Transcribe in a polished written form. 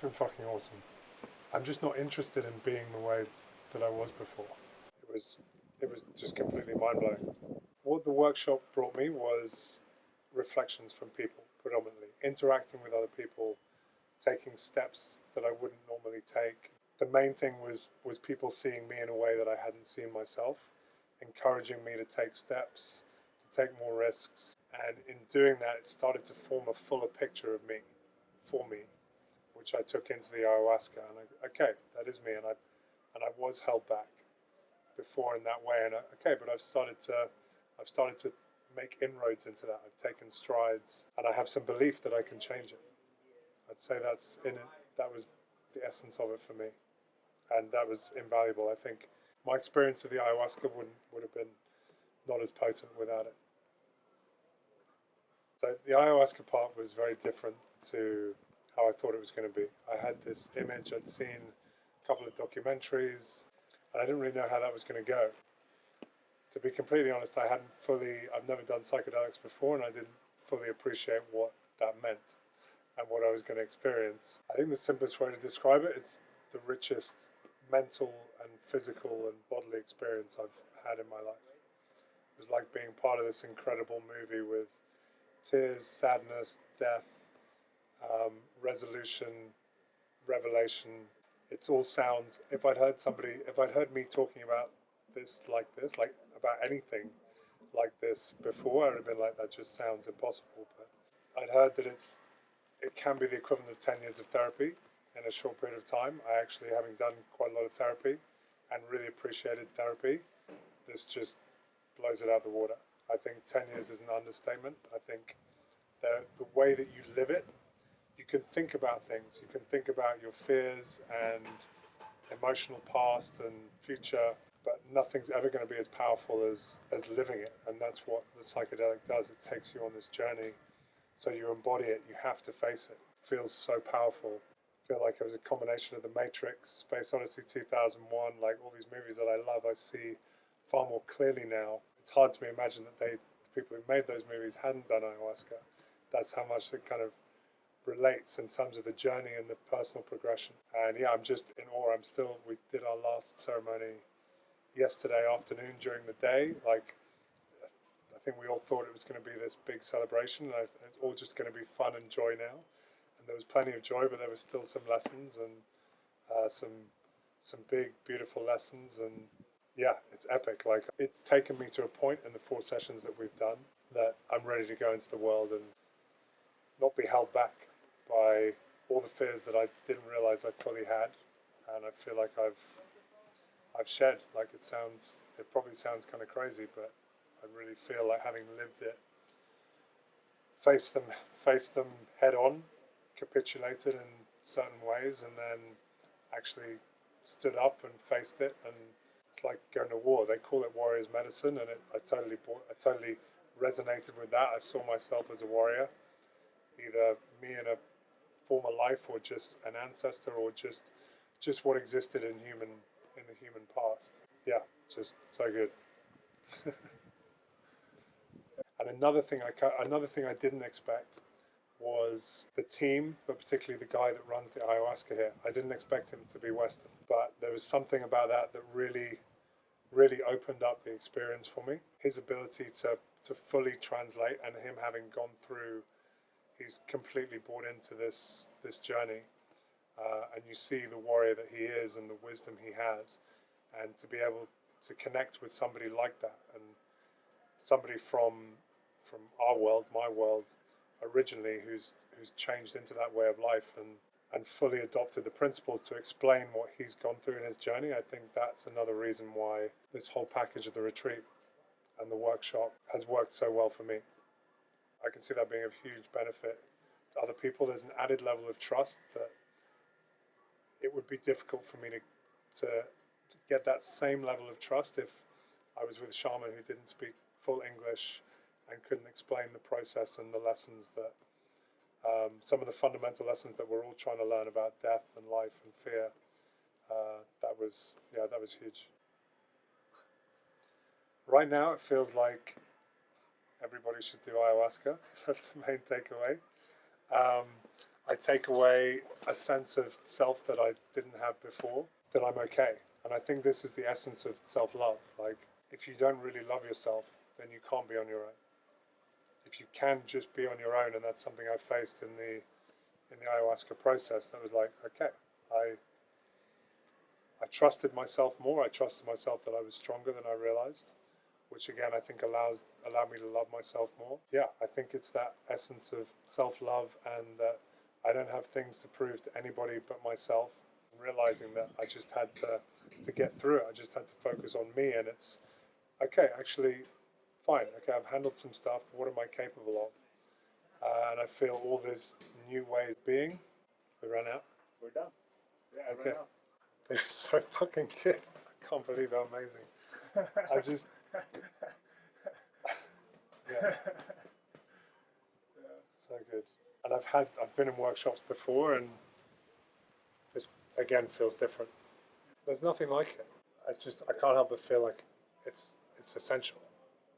It's been fucking awesome. I'm just not interested in being the way that I was before. It was it was just completely mind blowing. What the workshop brought me was reflections from people, predominantly interacting with other people, taking steps that I wouldn't normally take. The main thing was people seeing me in a way that I hadn't seen myself, encouraging me to take steps, to take more risks, and in doing that, it started to form a fuller picture of me, for me, which I took into the ayahuasca. And okay, that is me, and I was held back before in that way. And okay, but I've started to make inroads into that. I've taken strides, and I have some belief that I can change it. I'd say that's in it. That was the essence of it for me, and that was invaluable. I think my experience of the ayahuasca would have been not as potent without it. So the ayahuasca part was very different to how I thought it was going to be. I had this image, I'd seen a couple of documentaries, and I didn't really know how that was going to go. To be completely honest, I've never done psychedelics before, and I didn't fully appreciate what that meant and what I was going to experience. I think the simplest way to describe it, it's the richest mental and physical and bodily experience I've had in my life. It was like being part of this incredible movie with tears, sadness, death, resolution, revelation. It's all sounds. If I'd heard me talking about this, like about anything like this before, I'd have been like, that just sounds impossible. But I'd heard that it can be the equivalent of 10 years of therapy in a short period of time. I actually, having done quite a lot of therapy and really appreciated therapy, this just blows it out of the water. I think 10 years is an understatement. I think the way that you live it, you can think about things. You can think about your fears and emotional past and future, but nothing's ever going to be as powerful as living it. And that's what the psychedelic does. It takes you on this journey. So you embody it. You have to face it. It feels so powerful. I feel like it was a combination of The Matrix, Space Odyssey 2001, like all these movies that I love, I see far more clearly now. It's hard to imagine that the people who made those movies hadn't done ayahuasca. That's how much it kind of relates in terms of the journey and the personal progression. And yeah, I'm just in awe. We did our last ceremony yesterday afternoon during the day. Like, I think we all thought it was going to be this big celebration, and it's all just going to be fun and joy now. And there was plenty of joy, but there was still some lessons and some big, beautiful lessons. And yeah, it's epic. Like, it's taken me to a point in the 4 sessions that we've done that I'm ready to go into the world and not be held back by all the fears that I didn't realize I fully had. And I feel like I've shed. Like, it probably sounds kind of crazy, but I really feel like, having lived it, faced them head on, capitulated in certain ways, and then actually stood up and faced it. And it's like going to war. They call it warrior's medicine, and I totally resonated with that. I saw myself as a warrior, either me in a former life, or just an ancestor, or just what existed in the human past. Yeah, just so good. And another thing I didn't expect was the team, but particularly the guy that runs the ayahuasca here. I didn't expect him to be Western, but there was something about that that really opened up the experience for me. His ability to fully translate, and him having gone through, he's completely bought into this journey, and you see the warrior that he is and the wisdom he has, and to be able to connect with somebody like that, and somebody from our world, my world, originally, who's changed into that way of life and fully adopted the principles to explain what he's gone through in his journey. I think that's another reason why this whole package of the retreat and the workshop has worked so well for me. I can see that being of huge benefit to other people. There's an added level of trust that it would be difficult for me to get that same level of trust if I was with a shaman who didn't speak full English and couldn't explain the process and the lessons that some of the fundamental lessons that we're all trying to learn about death and life and fear. That was huge. Right now, it feels like everybody should do ayahuasca. That's the main takeaway. I take away a sense of self that I didn't have before, that I'm okay. And I think this is the essence of self-love. Like, if you don't really love yourself, then you can't be on your own. If you can just be on your own, and that's something I faced in the ayahuasca process, that was like, okay, I trusted myself more. I trusted myself that I was stronger than I realized, which again I think allowed me to love myself more. Yeah, I think it's that essence of self-love, and that I don't have things to prove to anybody but myself. Realizing that I just had to get through it. I just had to focus on me, and it's okay. Actually, fine. Okay, I've handled some stuff. What am I capable of? And I feel all this new ways being. We ran out. We're done. Yeah, I Okay. ran out. They're so fucking good. I can't believe how amazing. I just, yeah, so good. And I've been in workshops before, and this again feels different. There's nothing like it. I can't help but feel like it's essential.